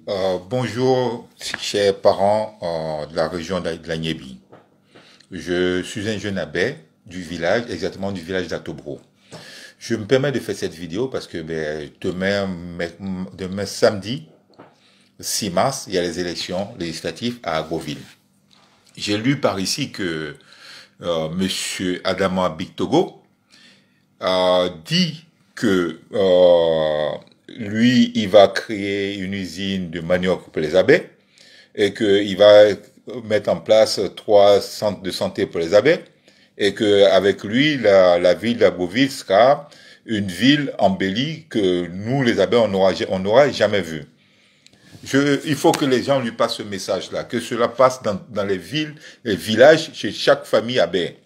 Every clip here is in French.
Bonjour, chers parents de la région de la Niébi. Je suis un jeune abbé du village, exactement du village d'Atobro. Je me permets de faire cette vidéo parce que demain samedi 6 mars, il y a les élections législatives à Agoville. J'ai lu par ici que Monsieur Adama Bictogo dit que lui, il va créer une usine de manioc pour les abeilles et qu'il va mettre en place 3 centres de santé pour les abeilles et qu'avec lui, la ville d'Agoville sera une ville embellie que nous, les abeilles, on n'aura jamais vue. Il faut que les gens lui passent ce message-là, que cela passe dans les villes, les villages, chez chaque famille abeille.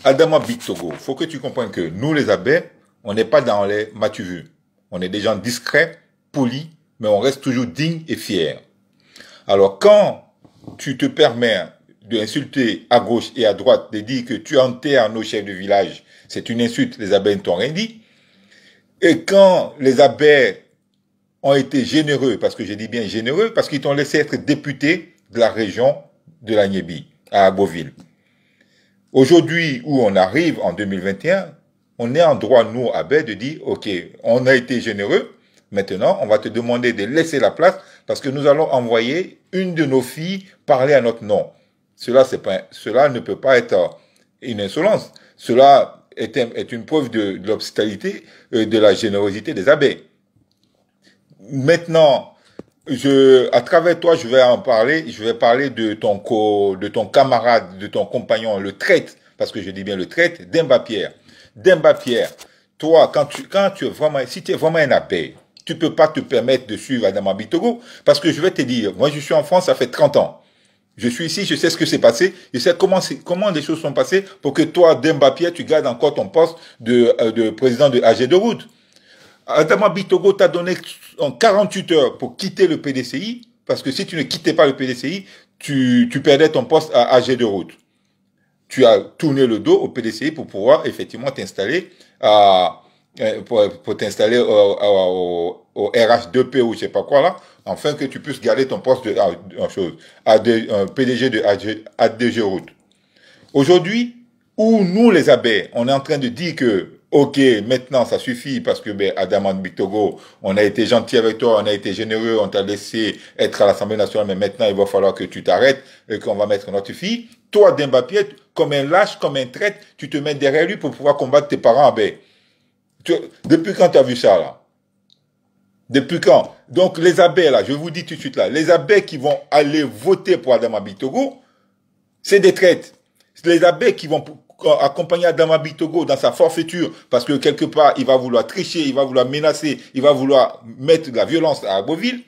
Adama Bictogo, il faut que tu comprennes que nous, les abeilles, on n'est pas dans les matu-vus. On est des gens discrets, polis, mais on reste toujours dignes et fiers. Alors, quand tu te permets d'insulter à gauche et à droite, de dire que tu enterres nos chefs de village, c'est une insulte, les abeilles ne t'ont rien dit. Et quand les abeilles ont été généreux, parce que je dis bien généreux, parce qu'ils t'ont laissé être député de la région de la Niébi, à Agoville. Aujourd'hui, où on arrive en 2021, on est en droit, nous, abeilles, de dire, OK, on a été généreux, maintenant, on va te demander de laisser la place parce que nous allons envoyer une de nos filles parler à notre nom. Cela ne peut pas être une insolence. Cela est une preuve de l'hospitalité, de la générosité des abeilles. Maintenant, à travers toi, je vais en parler. Je vais parler de ton camarade, de ton compagnon, le traître, parce que je dis bien le traître, Demba Pierre. Demba Pierre, toi, si tu es vraiment un abeille, tu peux pas te permettre de suivre Adama Bictogo, parce que je vais te dire, moi je suis en France, ça fait 30 ans. Je suis ici, je sais ce que s'est passé, je sais comment les choses sont passées pour que toi, Demba Pierre, tu gardes encore ton poste de président de AG de route. Adama Bictogo t'a donné en 48 heures pour quitter le PDCI, parce que si tu ne quittais pas le PDCI, tu perdais ton poste à AG de route. Tu as tourné le dos au PDCI pour pouvoir effectivement t'installer pour t'installer au RH2P ou je sais pas quoi là, afin que tu puisses garder ton poste PDG de ADG route. Aujourd'hui, où nous les abeilles, on est en train de dire que OK, maintenant ça suffit parce que Adama Bictogo, on a été gentil avec toi, on a été généreux, on t'a laissé être à l'Assemblée nationale, mais maintenant il va falloir que tu t'arrêtes et qu'on va mettre notre fille. Toi, Demba Pierre, comme un lâche, comme un traître, tu te mets derrière lui pour pouvoir combattre tes parents abeilles. Depuis quand tu as vu ça là? Depuis quand? Donc les abeilles là, je vous dis tout de suite là, les abeilles qui vont aller voter pour Adama Bictogo, c'est des traîtres. Les abeilles qui vont accompagner Adama Bictogo dans sa forfaiture, parce que quelque part, il va vouloir tricher, il va vouloir menacer, il va vouloir mettre de la violence à Agoville.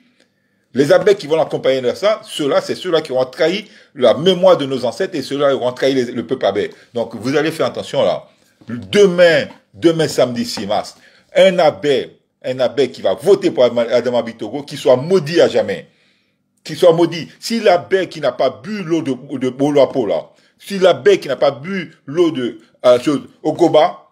Les abeilles qui vont l'accompagner dans ça, ceux-là, c'est ceux-là qui auront trahi la mémoire de nos ancêtres et ceux-là auront trahi le peuple abeille. Donc, vous allez faire attention là. Demain samedi 6 mars, un abeille qui va voter pour Adama Bictogo, qui soit maudit à jamais. Qui soit maudit. Si l'abeille qui n'a pas bu l'eau de Boloapo là, si l'abeille qui n'a pas bu l'eau de Ogoba,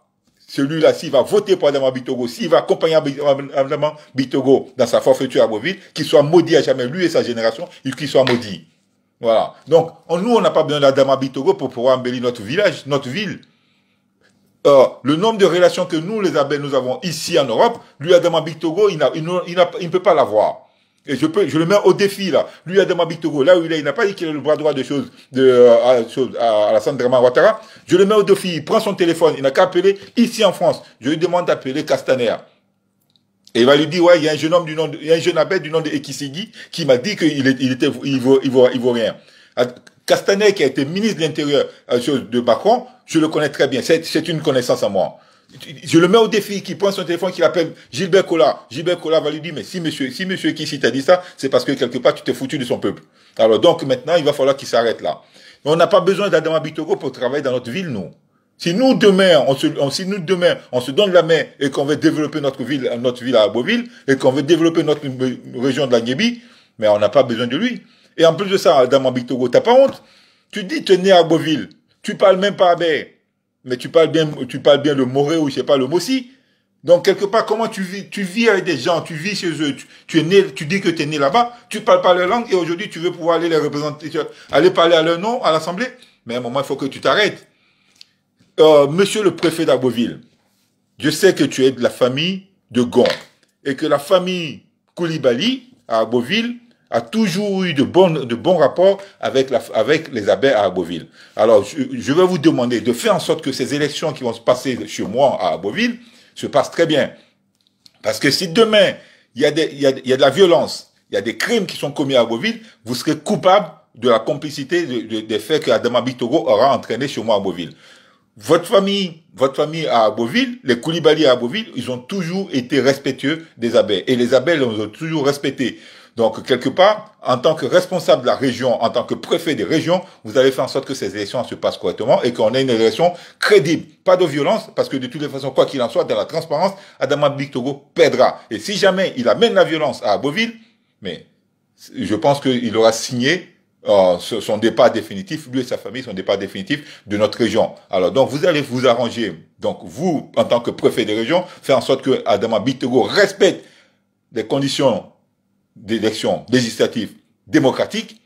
celui-là, s'il va voter pour Adama Bictogo, s'il va accompagner Adama Bictogo dans sa forfaiture à Agoville, qu'il soit maudit à jamais, lui et sa génération, qu'il soit maudit. Voilà. Donc, nous, on n'a pas besoin d'Adama Bictogo pour pouvoir embellir notre village, notre ville. Le nombre de relations que nous, les abeilles, nous avons ici en Europe, lui, Adama Bictogo, il ne peut pas l'avoir. Et je le mets au défi, là. Lui, Adama Bictogo, là où il n'a pas dit qu'il a le bras droit de choses à la Sandra Ouattara. Je le mets au défi, il prend son téléphone, il n'a qu'à appeler ici en France. Je lui demande d'appeler Castaner. Et il va lui dire, ouais, il y a un jeune abeille du nom de Ekisigi qui m'a dit qu'il vaut rien. Castaner, qui a été ministre de l'Intérieur de Macron, je le connais très bien. C'est une connaissance à moi. Je le mets au défi, qui prend son téléphone, qui appelle Gilbert Collat. Gilbert Collat va lui dire, mais si monsieur Kissi t'a dit ça, c'est parce que quelque part tu t'es foutu de son peuple. Alors donc maintenant, il va falloir qu'il s'arrête là. On n'a pas besoin d'Adama Bictogo pour travailler dans notre ville, nous. Si nous demain, on se donne la main et qu'on veut développer notre ville à Agoville, et qu'on veut développer notre région de la Niébi, mais on n'a pas besoin de lui. Et en plus de ça, Adama Bictogo, t'as pas honte? Tu dis, tu es né à Agoville. Tu parles même pas abeille. Mais tu parles bien le Moré ou je sais pas, le Mossi. Donc, quelque part, comment tu vis avec des gens, tu vis chez eux, tu es né, tu dis que tu es né là-bas, tu parles pas leur langue et aujourd'hui, tu veux pouvoir aller les représenter, aller parler à leur nom à l'Assemblée. Mais à un moment, il faut que tu t'arrêtes. Monsieur le préfet d'Agboville, je sais que tu es de la famille de Gon et que la famille Koulibaly à Agboville a toujours eu de bons rapports avec les abbés à Agboville. Alors, je vais vous demander de faire en sorte que ces élections qui vont se passer chez moi à Agboville se passent très bien. Parce que si demain, il y a de la violence, il y a des crimes qui sont commis à Agboville, vous serez coupable de la complicité des faits que Adama Bitogo aura entraîné chez moi à Agboville. Votre famille à Agboville, les Koulibaly à Agboville, ils ont toujours été respectueux des abbés. Et les abbés les ont toujours respectés. Donc, quelque part, en tant que responsable de la région, en tant que préfet des régions, vous allez faire en sorte que ces élections se passent correctement et qu'on ait une élection crédible. Pas de violence, parce que de toutes les façons, quoi qu'il en soit, dans la transparence, Adama Bitogo perdra. Et si jamais il amène la violence à Agboville, mais je pense qu'il aura signé son départ définitif, lui et sa famille, son départ définitif de notre région. Alors, donc, vous allez vous arranger. Donc, vous, en tant que préfet des régions, faire en sorte que Adama Bitogo respecte les conditions d'élections législatives démocratiques,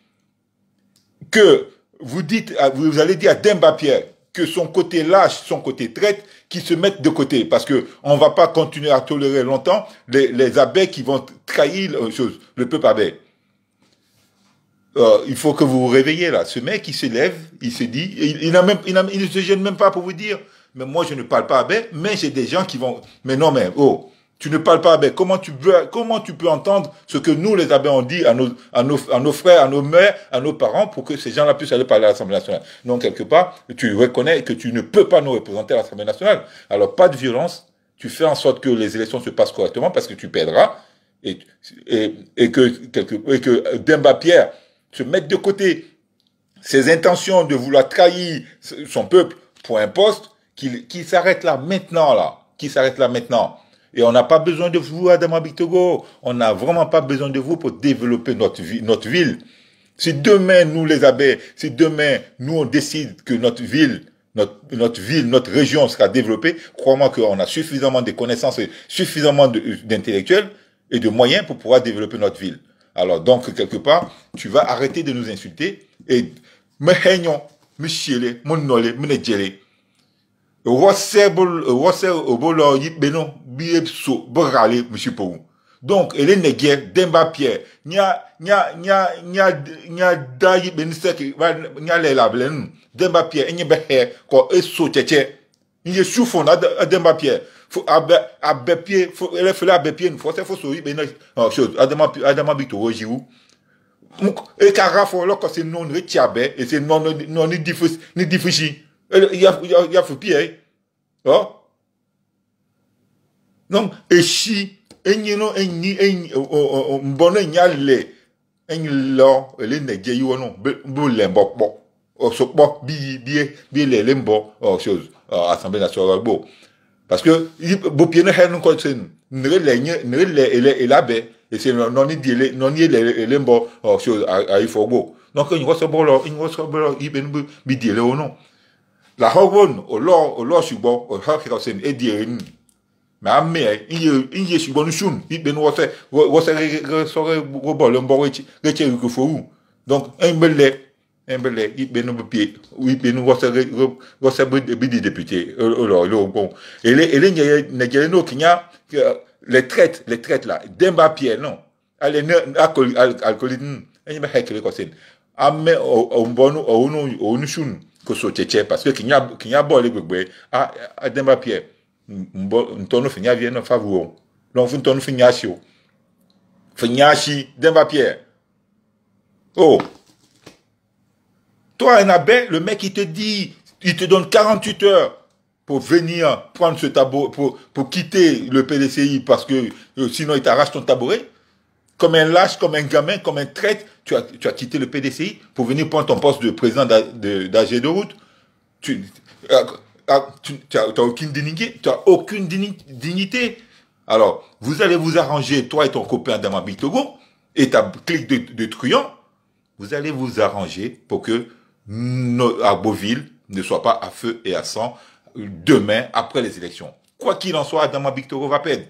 que vous allez dire à Demba Pierre que son côté lâche, son côté traite, qui se mettent de côté. Parce que on va pas continuer à tolérer longtemps les abbés qui vont trahir le peuple abbé. Il faut que vous vous réveillez là. Ce mec, il se lève, il se dit, il ne se gêne même pas pour vous dire, mais moi je ne parle pas abbé, mais j'ai des gens qui vont, mais non, mais oh, tu ne parles pas abbé. Comment tu peux entendre ce que nous les abbés on dit à nos frères, à nos mères, à nos parents, pour que ces gens-là puissent aller parler à l'Assemblée nationale? Donc quelque part, tu reconnais que tu ne peux pas nous représenter à l'Assemblée nationale. Alors pas de violence. Tu fais en sorte que les élections se passent correctement parce que tu perdras et que Demba Pierre se mettre de côté ses intentions de vouloir trahir son peuple pour un poste, qu'il s'arrête là maintenant, qu'il s'arrête là maintenant. Et on n'a pas besoin de vous, Adama Bitogo. On n'a vraiment pas besoin de vous pour développer notre ville. Si demain, nous les abbés, si demain, nous on décide que notre ville, notre région sera développée, crois-moi qu'on a suffisamment de connaissances et suffisamment d'intellectuels et de moyens pour pouvoir développer notre ville. Alors, donc, quelque part, tu vas arrêter de nous insulter et me haignon, me chiele, me nole, me nedjele. Donc, elle est négée, Demba Pierre, Demba Pierre, il y a souffon à Demba Pierre. Faut abbé pied, faut elle fait abbé pied une fois, c'est faut sourire ben chose Adama Bitogo jiu. Et carafo là quand c'est non retiabé et c'est non ni difficile. Il y a faut pied. Oh. Donc et si enyino enyi mbono nyale enyi lo ele neje yi wono bu lembo po. O so po bi le lembo chose Assemblée nationale bo. Parce que, Bopier ne hèn encore c'est, ne l'abbé, et c'est non y les mbo, chose, à Ifogo. Donc, il y a ce bolo, il be dit le non. La hormone, au lor, subo, au harkirasen, et dire, mais à me, il y a subo, il ben was robol, un borich, retire que faut. Donc, un belé, il ben pied, oui, ben was bidi député, bon. Et les Nigériens qui a les traites là, Demba Pierre, non. Allez, alcoolisme, il m'a hacké le conseil. Amme au nushun, que so tchétché, parce que qu'il y a bon les bébés, à Demba Pierre, un tonneau fini à Vienne, favor. Donc, un tonneau finiachi, Demba Pierre. Oh! Toi, un abbé, le mec, il te donne 48 heures pour venir prendre ce tabouret, pour quitter le PDCI parce que sinon il t'arrache ton tabouret. Comme un lâche, comme un gamin, comme un traître, tu as quitté le PDCI pour venir prendre ton poste de président d'AG de route. Tu n'as aucune dignité. Alors, vous allez vous arranger, toi et ton copain Adama Bitogo, et ta clique de truands, vous allez vous arranger pour que Agboville ne soit pas à feu et à sang demain après les élections. quoi qu'il en soit, Adama Bictoro va perdre.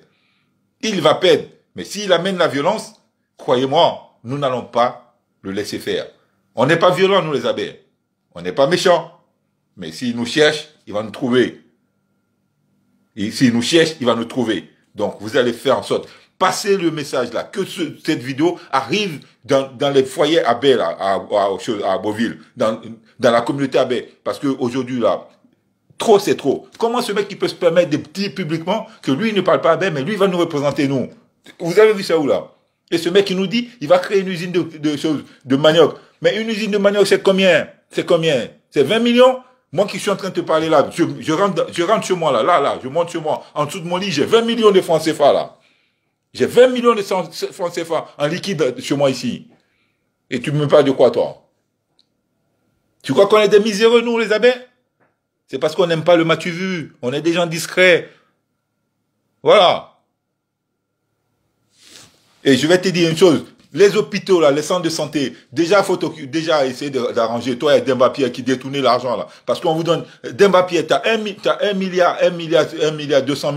Il va perdre. Mais s'il amène la violence, croyez-moi, nous n'allons pas le laisser faire. On n'est pas violents, nous les abeilles. On n'est pas méchants. Mais s'il nous cherche, il va nous trouver. Et s'il nous cherche, il va nous trouver. Donc, vous allez faire en sorte, passer le message là, que cette vidéo arrive dans les foyers abeilles là, à Beauville, dans la communauté abeille. Parce qu'aujourd'hui là, trop c'est trop. Comment ce mec qui peut se permettre de dire publiquement que lui il ne parle pas abeille, mais lui il va nous représenter nous? Vous avez vu ça où là? Et ce mec qui nous dit, il va créer une usine de manioc. Mais une usine de manioc, c'est combien? C'est combien? C'est 20 millions? Moi qui suis en train de te parler là, je rentre chez moi là, je monte chez moi. En dessous de mon lit, j'ai 20 millions de francs CFA là. J'ai 20 millions de francs CFA en liquide chez moi ici. Et tu me parles de quoi toi? Tu crois qu'on est des miséreux nous les abeilles? C'est parce qu'on n'aime pas le m'as-tu vu. On est des gens discrets. Voilà. Et je vais te dire une chose. Les hôpitaux, là, les centres de santé, déjà, essayer d'arranger, toi et Demba Pierre qui détournez l'argent, là. Parce qu'on vous donne, Demba Pierre, t'as 1 milliard 200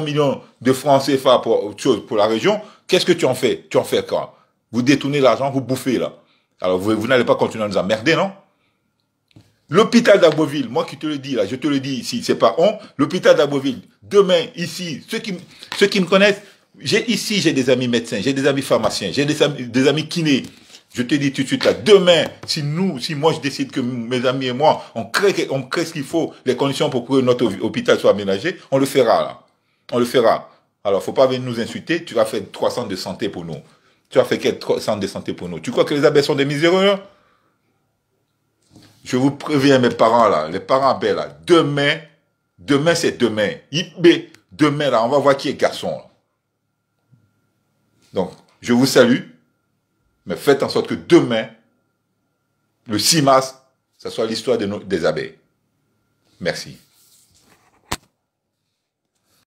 millions de francs CFA pour la région. Qu'est-ce que tu en fais? Tu en fais quoi? Vous détournez l'argent, vous bouffez, là. Alors, vous n'allez pas continuer à nous emmerder, non? L'hôpital d'Agboville, moi qui te le dis, là, je te le dis ici, c'est pas on. L'hôpital d'Agboville, demain, ici, ceux qui me connaissent, j'ai des amis médecins, j'ai des amis pharmaciens, j'ai des amis kinés. Je te dis tout de suite là, demain, si moi je décide que mes amis et moi, on crée ce qu'il faut, les conditions pour que notre hôpital soit aménagé, on le fera là. On le fera. Alors, faut pas venir nous insulter, tu vas faire 3 centres de santé pour nous. Tu vas faire quelques centres de santé pour nous. Tu crois que les abeilles sont des miséreux là? Je vous préviens mes parents là, les parents abeilles là, demain c'est demain. Demain là, on va voir qui est garçon là. Donc, je vous salue, mais faites en sorte que demain, le 6 mars, ça soit l'histoire des abeilles. Merci.